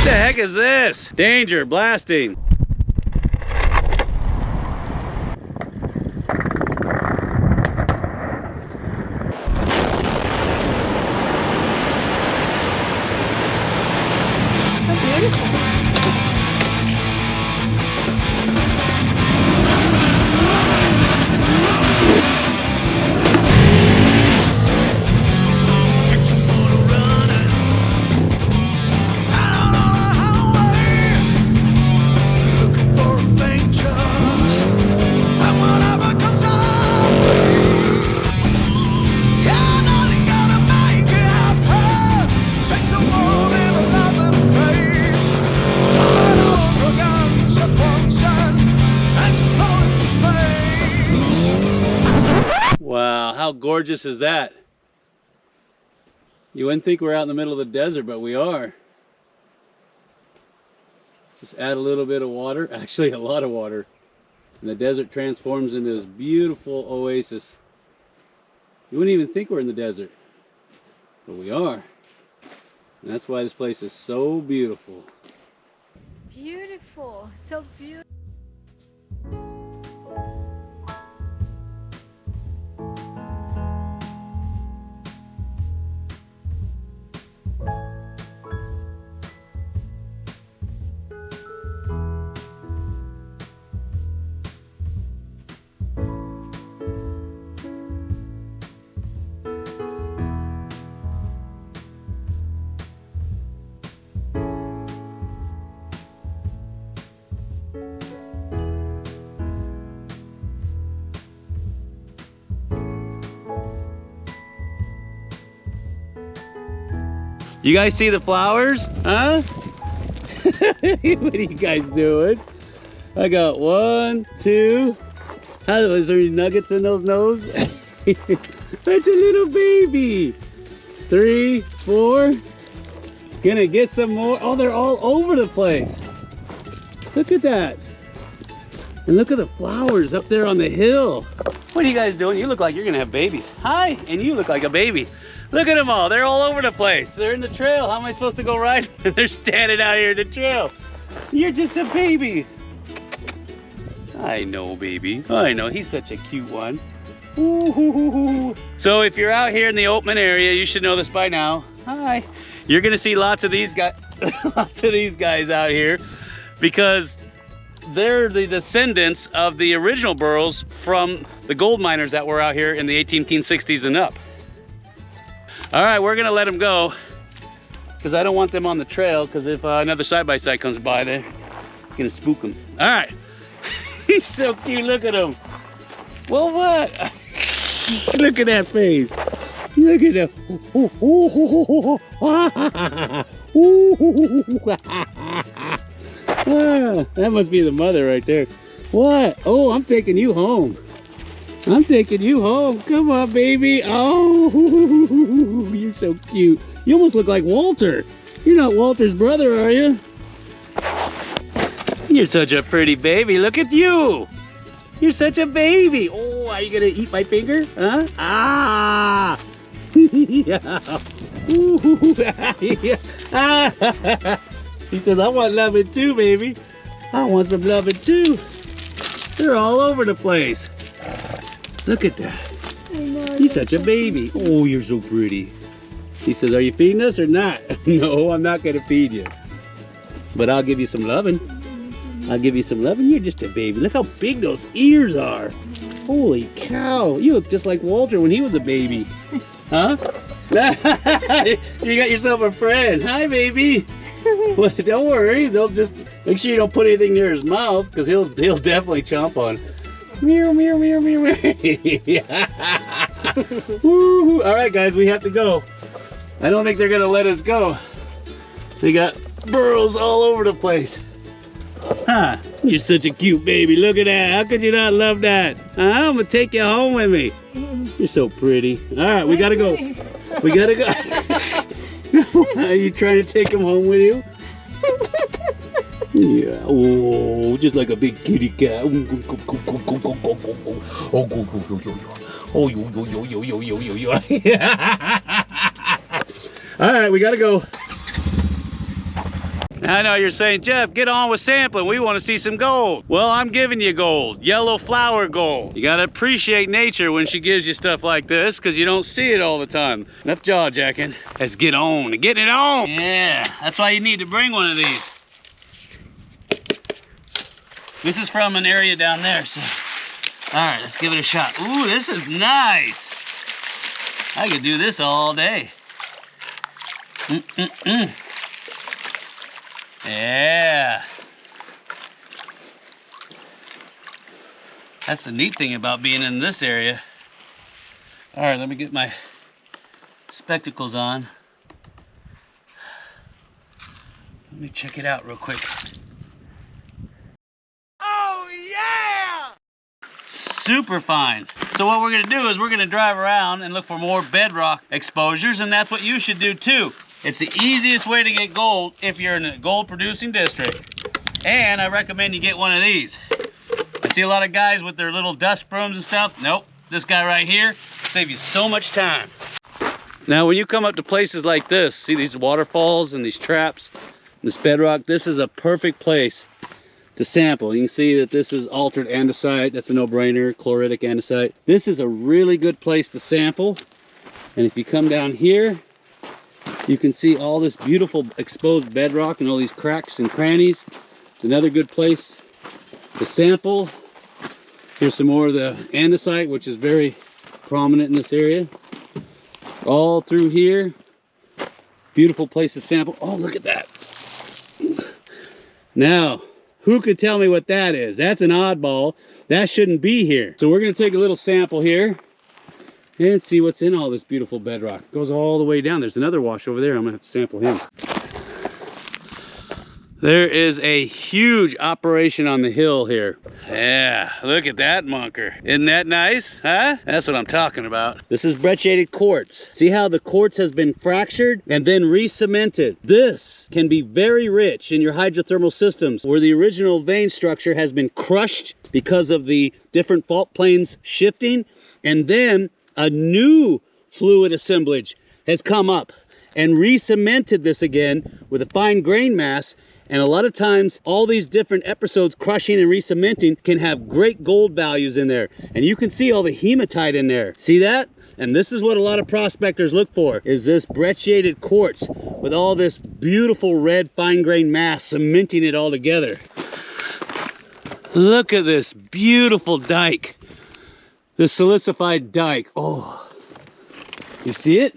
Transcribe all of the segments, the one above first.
the heck is this? Danger, blasting. Wow, how gorgeous is that? You wouldn't think we're out in the middle of the desert, but we are. Just add a little bit of water, actually a lot of water, and the desert transforms into this beautiful oasis. You wouldn't even think we're in the desert, but we are. And that's why this place is so beautiful. Beautiful, so beautiful. You guys see the flowers? Huh? What are you guys doing? I got 1, 2. Is there any nuggets in those nose? That's a little baby. 3, 4. Gonna get some more. Oh, they're all over the place. Look at that. And look at the flowers up there on the hill. What are you guys doing? You look like you're gonna have babies. Hi, and you look like a baby. Look at them all. They're all over the place. They're in the trail. How am I supposed to go ride? They're standing out here in the trail. You're just a baby. I know, baby. I know. He's such a cute one. Ooh. So if you're out here in the Oatman area, you should know this by now. Hi. You're gonna see lots of these guys, out here, because they're the descendants of the original burros from the gold miners that were out here in the 1860s and up. All right, we're gonna let them go because I don't want them on the trail, because if another side-by-side comes by, they're gonna spook them. All right. He's so cute, look at him. Well, what? Look at that face. Look at that. That must be the mother right there. What? Oh, I'm taking you home. I'm taking you home. Come on, baby. Oh, you're so cute. You almost look like Walter. You're not Walter's brother, are you? You're such a pretty baby. Look at you. You're such a baby. Oh, are you going to eat my finger? Huh? Ah. Yeah. He says, I want loving too, baby. I want some loving too. They're all over the place. Look at that. He's such a baby. Oh, you're so pretty. He says, are you feeding us or not? No, I'm not going to feed you. But I'll give you some loving. I'll give you some loving. You're just a baby. Look how big those ears are. Holy cow. You look just like Walter when he was a baby. Huh? You got yourself a friend. Hi, baby. Well, don't worry. They'll just make sure you don't put anything near his mouth, because he'll definitely chomp on. Meow, meow, meow, meow, meow. Woo. All right, guys, we have to go. I don't think they're gonna let us go. They got burrows all over the place. Huh? You're such a cute baby. Look at that. How could you not love that? I'm gonna take you home with me. You're so pretty. All right, we gotta go. We gotta go. Are you trying to take him home with you? Yeah. Oh, just like a big kitty cat. Oh, yo. All right, we gotta go. I know you're saying, Jeff, get on with sampling. We want to see some gold. Well, I'm giving you gold, yellow flower gold. You got to appreciate nature when she gives you stuff like this because you don't see it all the time. Enough jaw jacking. Let's get on, getting it on. Yeah, that's why you need to bring one of these. This is from an area down there, so. All right, let's give it a shot. Ooh, this is nice. I could do this all day. Yeah. That's the neat thing about being in this area. All right, let me get my spectacles on. Let me check it out real quick. Super fine. So what we're gonna do is we're gonna drive around and look for more bedrock exposures, and that's what you should do too. It's the easiest way to get gold if you're in a gold producing district. And I recommend you get one of these. I see a lot of guys with their little dust brooms and stuff. Nope, this guy right here save you so much time. Now when you come up to places like this, see these waterfalls and these traps, this bedrock, this is a perfect place to sample. You can see that this is altered andesite. That's a no-brainer, chloritic andesite. This is a really good place to sample. And if you come down here, you can see all this beautiful exposed bedrock and all these cracks and crannies. It's another good place to sample. Here's some more of the andesite, which is very prominent in this area. All through here, beautiful place to sample. Oh, look at that. Now, who could tell me what that is? That's an oddball. That shouldn't be here. So we're gonna take a little sample here and see what's in all this beautiful bedrock. It goes all the way down. There's another wash over there. I'm gonna have to sample him. There is a huge operation on the hill here. Yeah, look at that munker. Isn't that nice, huh? That's what I'm talking about. This is brecciated quartz. See how the quartz has been fractured and then re-cemented? This can be very rich in your hydrothermal systems where the original vein structure has been crushed because of the different fault planes shifting, and then a new fluid assemblage has come up and re-cemented this again with a fine grain mass. And a lot of times, all these different episodes crushing and re-cementing can have great gold values in there. And you can see all the hematite in there. See that? And this is what a lot of prospectors look for, is this brecciated quartz with all this beautiful red fine grain mass cementing it all together. Look at this beautiful dike. This silicified dike. Oh, you see it?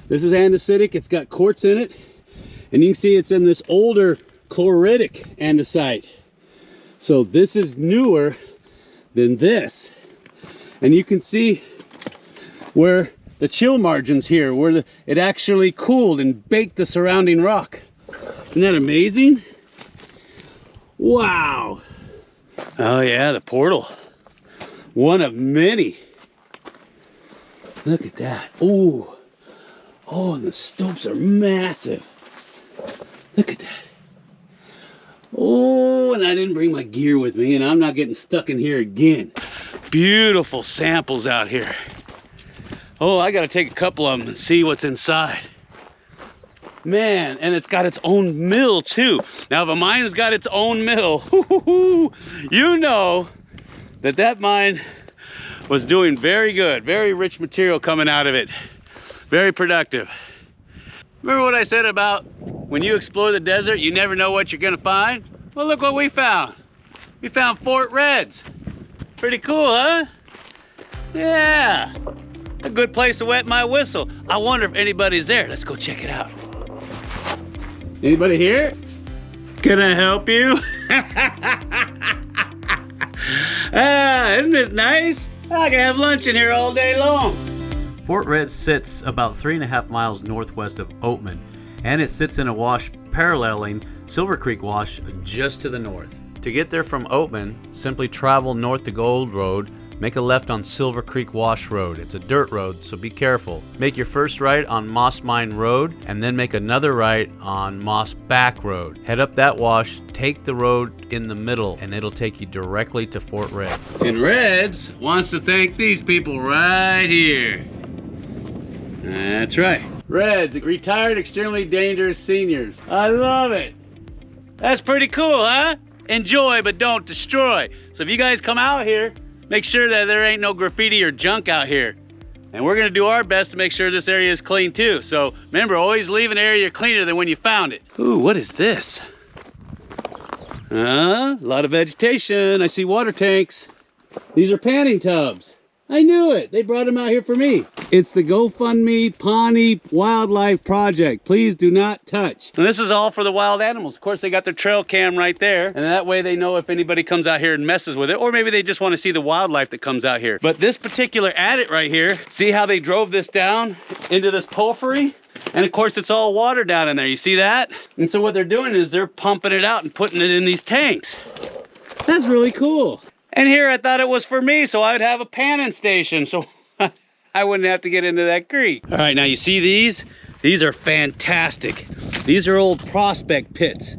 This is andesitic. It's got quartz in it. And you can see it's in this older chloritic andesite. So this is newer than this. And you can see where the chill margins here, where it actually cooled and baked the surrounding rock. Isn't that amazing? Wow. Oh yeah, the portal. One of many. Look at that. Ooh. Oh, and the stopes are massive. Look at that. Oh, and I didn't bring my gear with me, and I'm not getting stuck in here again. Beautiful samples out here. Oh, I gotta take a couple of them and see what's inside. Man, and it's got its own mill too. Now, if a mine has got its own mill, you know that mine was doing very good. Very rich material coming out of it. Very productive. Remember what I said about when you explore the desert, you never know what you're gonna find? Well, look what we found. We found Fort Reds. Pretty cool, huh? Yeah, a good place to wet my whistle. I wonder if anybody's there. Let's go check it out. Anybody here? Can I help you? Isn't this nice? I can have lunch in here all day long. Fort Red sits about 3.5 miles northwest of Oatman, and it sits in a wash paralleling Silver Creek Wash just to the north. To get there from Oatman, simply travel north to Gold Road, make a left on Silver Creek Wash Road. It's a dirt road, so be careful. Make your first right on Moss Mine Road, and then make another right on Moss Back Road. Head up that wash, take the road in the middle, and it'll take you directly to Fort Reds. And Reds wants to thank these people right here. That's right. Reds, retired extremely dangerous seniors. I love it. That's pretty cool, huh? Enjoy, but don't destroy. So if you guys come out here, make sure that there ain't no graffiti or junk out here. And we're gonna do our best to make sure this area is clean too. So remember, always leave an area cleaner than when you found it. Ooh, what is this? A lot of vegetation. I see water tanks. These are panning tubs. I knew it. They brought them out here for me. It's the GoFundMe Pawnee Wildlife Project. Please do not touch. And this is all for the wild animals. Of course, they got their trail cam right there. And that way they know if anybody comes out here and messes with it. Or maybe they just want to see the wildlife that comes out here. But this particular adit right here, see how they drove this down into this porphyry? And of course, it's all water down in there. You see that? And so what they're doing is they're pumping it out and putting it in these tanks. That's really cool. And here I thought it was for me, so I would have a panning station, so I wouldn't have to get into that creek. All right, now you see these? These are fantastic. These are old prospect pits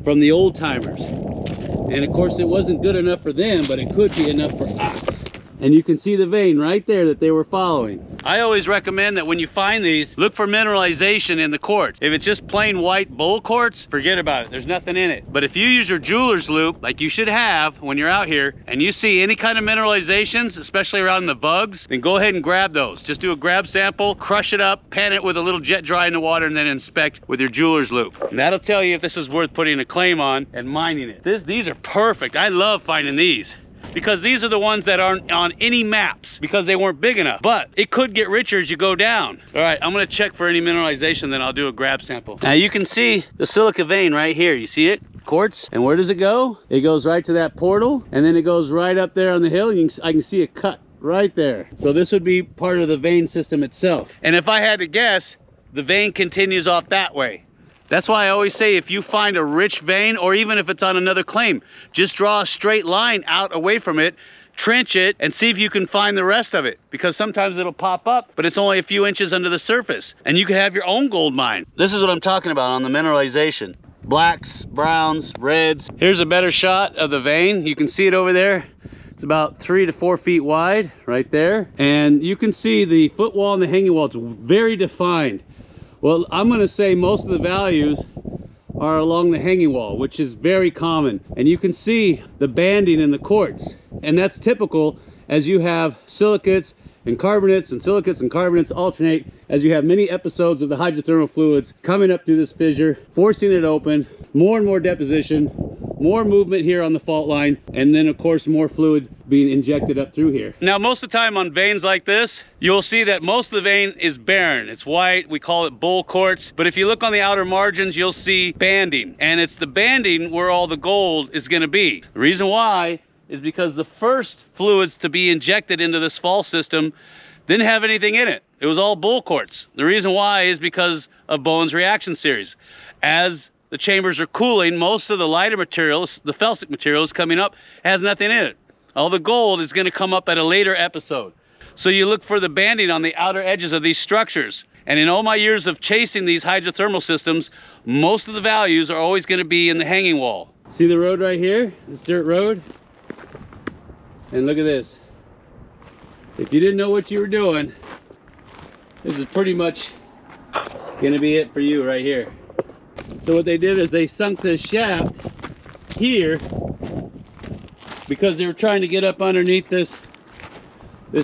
from the old timers. And of course, it wasn't good enough for them, but it could be enough for us. And you can see the vein right there that they were following. I always recommend that when you find these, look for mineralization in the quartz. If it's just plain white bull quartz, forget about it. There's nothing in it. But if you use your jeweler's loupe, like you should have when you're out here, and you see any kind of mineralizations, especially around the vugs, then go ahead and grab those. Just do a grab sample, crush it up, pan it with a little jet dry in the water, and then inspect with your jeweler's loupe. And that'll tell you if this is worth putting a claim on and mining it. These are perfect. I love finding these, because these are the ones that aren't on any maps because they weren't big enough. But it could get richer as you go down. All right, I'm gonna check for any mineralization, then I'll do a grab sample. Now you can see the silica vein right here. You see it? Quartz. And where does it go? It goes right to that portal, and then it goes right up there on the hill. I can see a cut right there. So this would be part of the vein system itself. And if I had to guess, the vein continues off that way. That's why I always say if you find a rich vein, or even if it's on another claim, just draw a straight line out away from it, trench it, and see if you can find the rest of it. Because sometimes it'll pop up, but it's only a few inches under the surface. And you could have your own gold mine. This is what I'm talking about on the mineralization. Blacks, browns, reds. Here's a better shot of the vein. You can see it over there. It's about 3 to 4 feet wide right there. And you can see the footwall and the hanging wall. It's very defined. Well, I'm going to say most of the values are along the hanging wall, which is very common. And you can see the banding in the quartz. And that's typical as you have silicates and carbonates, and silicates and carbonates alternate as you have many episodes of the hydrothermal fluids coming up through this fissure, forcing it open, more and more deposition, more movement here on the fault line, and then of course more fluid being injected up through here. Now most of the time on veins like this, you'll see that most of the vein is barren. It's white, we call it bull quartz, but if you look on the outer margins, you'll see banding, and it's the banding where all the gold is gonna be. The reason why is because the first fluids to be injected into this fall system didn't have anything in it. It was all bull quartz. The reason why is because of Bowen's reaction series. As the chambers are cooling, most of the lighter materials, the felsic material is coming up, has nothing in it. All the gold is gonna come up at a later episode. So you look for the banding on the outer edges of these structures. And in all my years of chasing these hydrothermal systems, most of the values are always gonna be in the hanging wall. See the road right here, this dirt road? And look at this. If you didn't know what you were doing, this is pretty much gonna be it for you right here. So what they did is they sunk this shaft here because they were trying to get up underneath this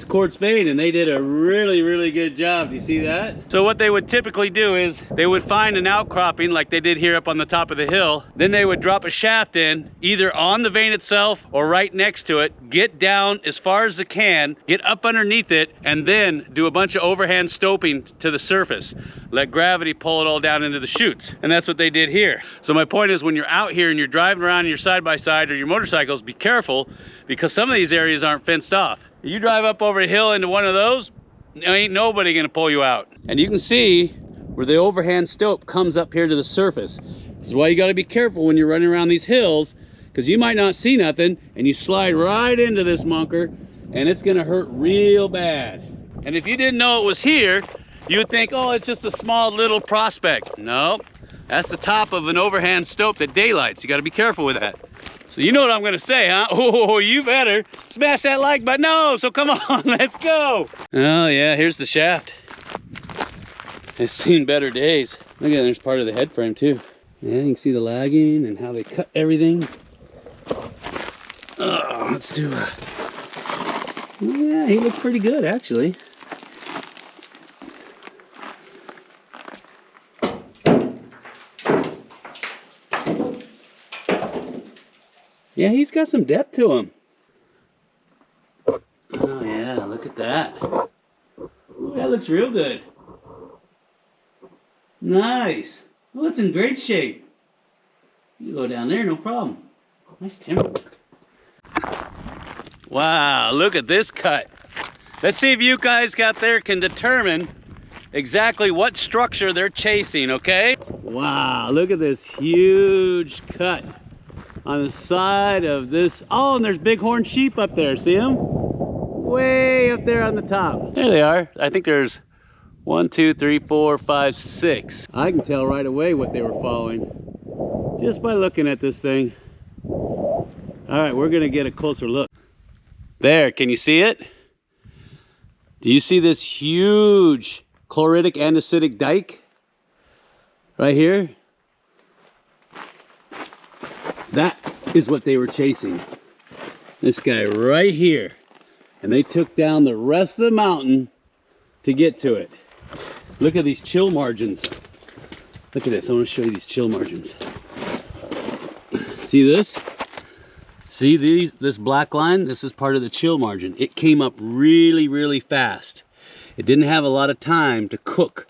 quartz vein, and they did a really good job. Do you see that? So what they would typically do is they would find an outcropping like they did here up on the top of the hill. Then they would drop a shaft in either on the vein itself or right next to it, get down as far as they can, get up underneath it, and then do a bunch of overhand stoping to the surface. Let gravity pull it all down into the chutes. And that's what they did here. So my point is, when you're out here and you're driving around in your side-by-side or your motorcycles, be careful, because some of these areas aren't fenced off. You drive up over a hill into one of those, ain't nobody gonna pull you out. And you can see where the overhand stope comes up here to the surface. This is why you gotta be careful when you're running around these hills, because you might not see nothing and you slide right into this munker and it's gonna hurt real bad. And if you didn't know it was here, you would think, oh, it's just a small little prospect. No, that's the top of an overhand stope that daylights. You gotta be careful with that. So you know what I'm gonna say, huh? Oh, you better smash that like button. No, so come on, let's go. Oh yeah, here's the shaft. It's seen better days. Look at it, there's part of the head frame too. Yeah, you can see the lagging and how they cut everything. Oh, let's do a... Yeah, he looks pretty good actually. Yeah, he's got some depth to him. Oh yeah, look at that. Ooh, that looks real good. Nice. Well, it's in great shape. You go down there, no problem. Nice timber. Wow, look at this cut. Let's see if you guys out there can determine exactly what structure they're chasing, okay? Wow, look at this huge cut on the side of this. Oh, and there's bighorn sheep up there, see them? Way up there on the top. There they are. I think there's 1, 2, 3, 4, 5, 6. I can tell right away what they were following just by looking at this thing. All right, we're gonna get a closer look. There, can you see it? Do you see this huge chloritic andesitic dike right here? That is what they were chasing. This guy right here. And they took down the rest of the mountain to get to it. Look at these chill margins. Look at this, I want to show you these chill margins. See this? See this black line? This is part of the chill margin. It came up really, really fast. It didn't have a lot of time to cook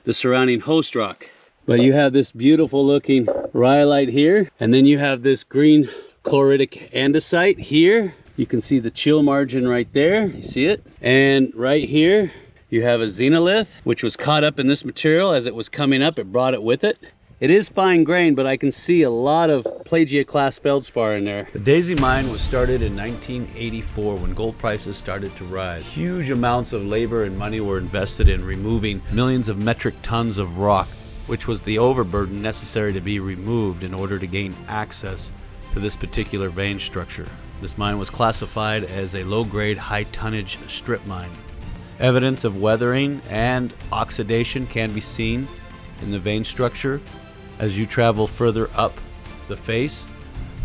the surrounding host rock. But you have this beautiful looking rhyolite here, and then you have this green chloritic andesite here. You can see the chill margin right there, you see it? And right here, you have a xenolith, which was caught up in this material. As it was coming up, it brought it with it. It is fine grained, but I can see a lot of plagioclase feldspar in there. The Daisy Mine was started in 1984 when gold prices started to rise. Huge amounts of labor and money were invested in removing millions of metric tons of rock, which was the overburden necessary to be removed in order to gain access to this particular vein structure. This mine was classified as a low-grade, high-tonnage strip mine. Evidence of weathering and oxidation can be seen in the vein structure as you travel further up the face.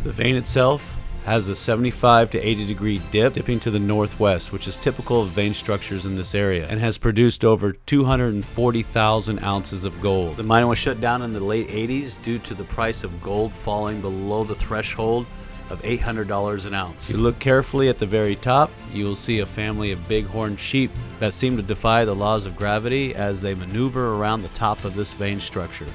The vein itself has a 75 to 80 degree dip, dipping to the northwest, which is typical of vein structures in this area, and has produced over 240,000 ounces of gold. The mine was shut down in the late 80s due to the price of gold falling below the threshold of $800 an ounce. If you look carefully at the very top, you will see a family of bighorn sheep that seem to defy the laws of gravity as they maneuver around the top of this vein structure.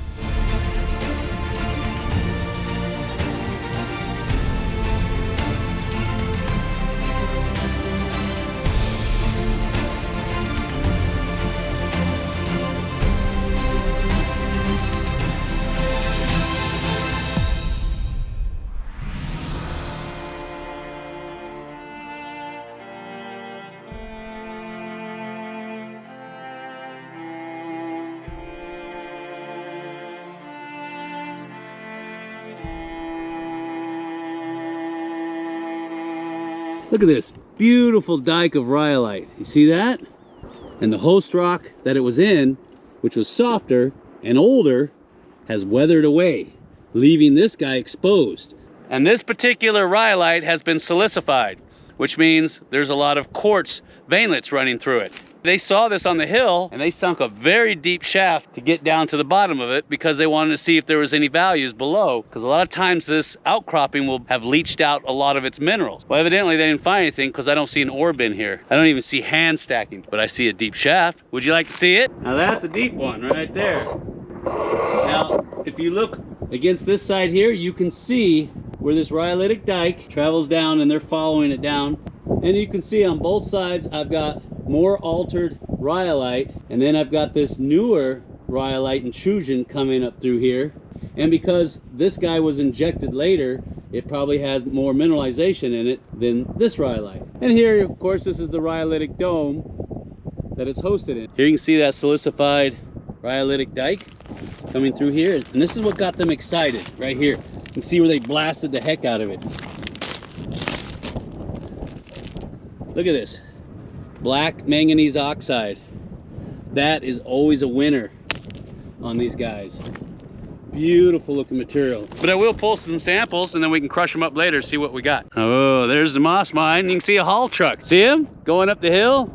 Look at this beautiful dike of rhyolite. You see that? And the host rock that it was in, which was softer and older, has weathered away, leaving this guy exposed. And this particular rhyolite has been silicified, which means there's a lot of quartz veinlets running through it. They saw this on the hill and they sunk a very deep shaft to get down to the bottom of it because they wanted to see if there was any values below, because a lot of times this outcropping will have leached out a lot of its minerals. Well, evidently they didn't find anything because I don't see an ore bin here. I don't even see hand stacking, but I see a deep shaft. Would you like to see it? Now that's a deep one right there. Now, if you look against this side here, you can see where this rhyolitic dike travels down and they're following it down. And you can see on both sides, I've got more altered rhyolite, and then I've got this newer rhyolite intrusion coming up through here. And because this guy was injected later, it probably has more mineralization in it than this rhyolite. And here, of course, this is the rhyolitic dome that it's hosted in. Here you can see that silicified rhyolitic dike coming through here. And this is what got them excited right here. You can see where they blasted the heck out of it. Look at this. Black manganese oxide. That is always a winner on these guys. Beautiful looking material. But I will pull some samples and then we can crush them up later, see what we got. Oh, there's the moss mine. You can see a haul truck. See him going up the hill?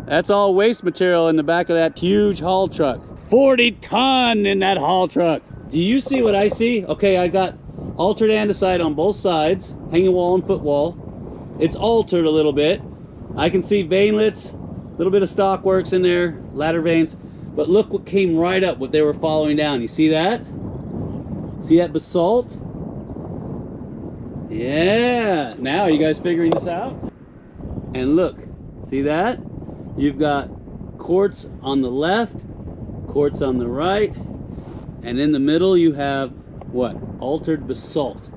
That's all waste material in the back of that huge haul truck. 40 ton in that haul truck. Do you see what I see? Okay, I got altered andesite on both sides, hanging wall and footwall. It's altered a little bit. I can see veinlets, a little bit of stock works in there, ladder veins. But look what came right up, what they were following down. You see that? See that basalt? Yeah. Now, are you guys figuring this out? And look, see that? You've got quartz on the left, quartz on the right, and in the middle you have what? Altered basalt.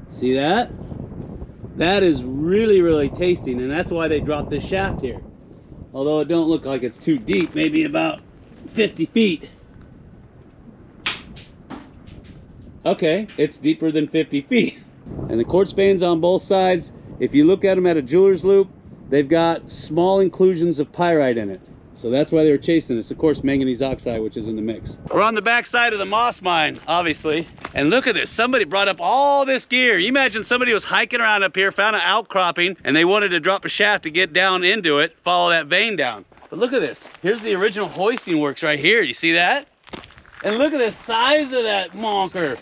See that? That is really, really tasting, and that's why they dropped this shaft here. Although it don't look like it's too deep, maybe about 50 feet. Okay, it's deeper than 50 feet. And the quartz veins on both sides, if you look at them at a jeweler's loop, they've got small inclusions of pyrite in it. So that's why they were chasing this. Of course, manganese oxide, which is in the mix. We're on the back side of the moss mine, obviously. And look at this, somebody brought up all this gear. You imagine somebody was hiking around up here, found an outcropping, and they wanted to drop a shaft to get down into it, follow that vein down. But look at this. Here's the original hoisting works right here. You see that? And look at the size of that monker.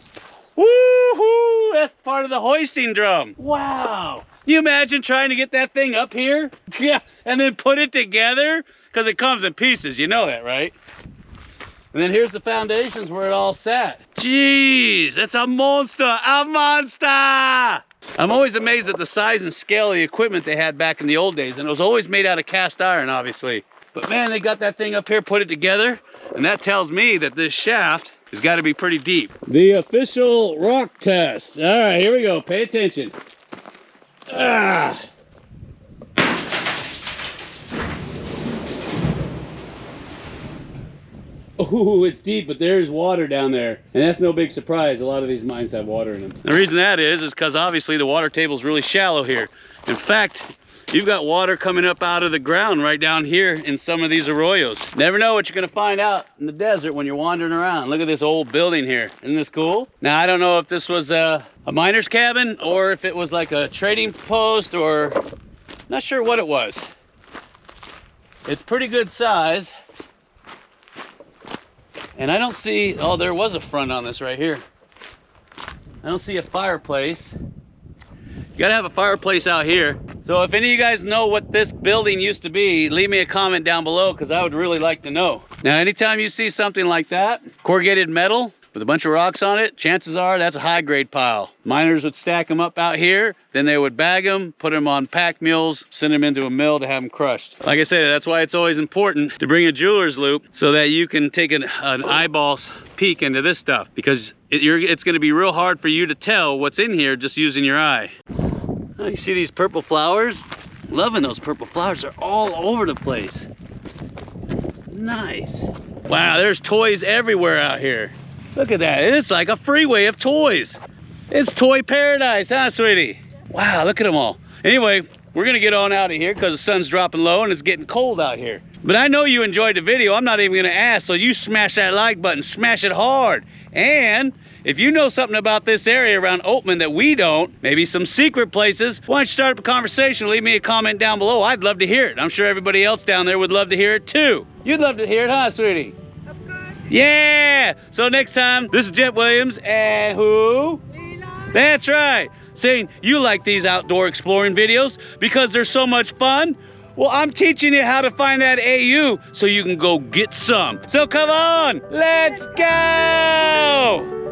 Woo-hoo! That's part of the hoisting drum. Wow. Can you imagine trying to get that thing up here? Yeah, and then put it together? Because it comes in pieces, you know that, right? And then here's the foundations where it all sat. Jeez, it's a monster, a monster! I'm always amazed at the size and scale of the equipment they had back in the old days, and it was always made out of cast iron, obviously. But man, they got that thing up here, put it together, and that tells me that this shaft has got to be pretty deep. The official rock test. All right, here we go, pay attention. Ah. Ooh, it's deep, but there's water down there. And that's no big surprise. A lot of these mines have water in them. The reason that is because obviously the water table is really shallow here. In fact, you've got water coming up out of the ground right down here in some of these arroyos. Never know what you're gonna find out in the desert when you're wandering around. Look at this old building here. Isn't this cool? Now, I don't know if this was a miner's cabin or if it was like a trading post or not sure what it was. It's pretty good size. And I don't see, oh, there was a front on this right here. I don't see a fireplace. You gotta have a fireplace out here. So if any of you guys know what this building used to be, leave me a comment down below because I would really like to know. Now, anytime you see something like that, corrugated metal with a bunch of rocks on it, chances are that's a high grade pile. Miners would stack them up out here, then they would bag them, put them on pack mules, send them into a mill to have them crushed. Like I said, that's why it's always important to bring a jeweler's loop so that you can take an eyeball peek into this stuff, because it's gonna be real hard for you to tell what's in here just using your eye. Oh, you see these purple flowers? Loving those purple flowers. They're all over the place. It's nice. Wow, there's toys everywhere out here. Look at that, it's like a freeway of toys. It's toy paradise, huh, sweetie? Wow, look at them all. Anyway, we're gonna get on out of here because the sun's dropping low and it's getting cold out here. But I know you enjoyed the video. I'm not even gonna ask, so you smash that like button, smash it hard. And if you know something about this area around Oatman that we don't, maybe some secret places, why don't you start up a conversation, leave me a comment down below. I'd love to hear it. I'm sure everybody else down there would love to hear it too. You'd love to hear it, huh, sweetie? Yeah! So next time, this is Jet Williams and who? Leela. That's right. Saying you like these outdoor exploring videos because they're so much fun. Well, I'm teaching you how to find that AU so you can go get some. So come on, let's go!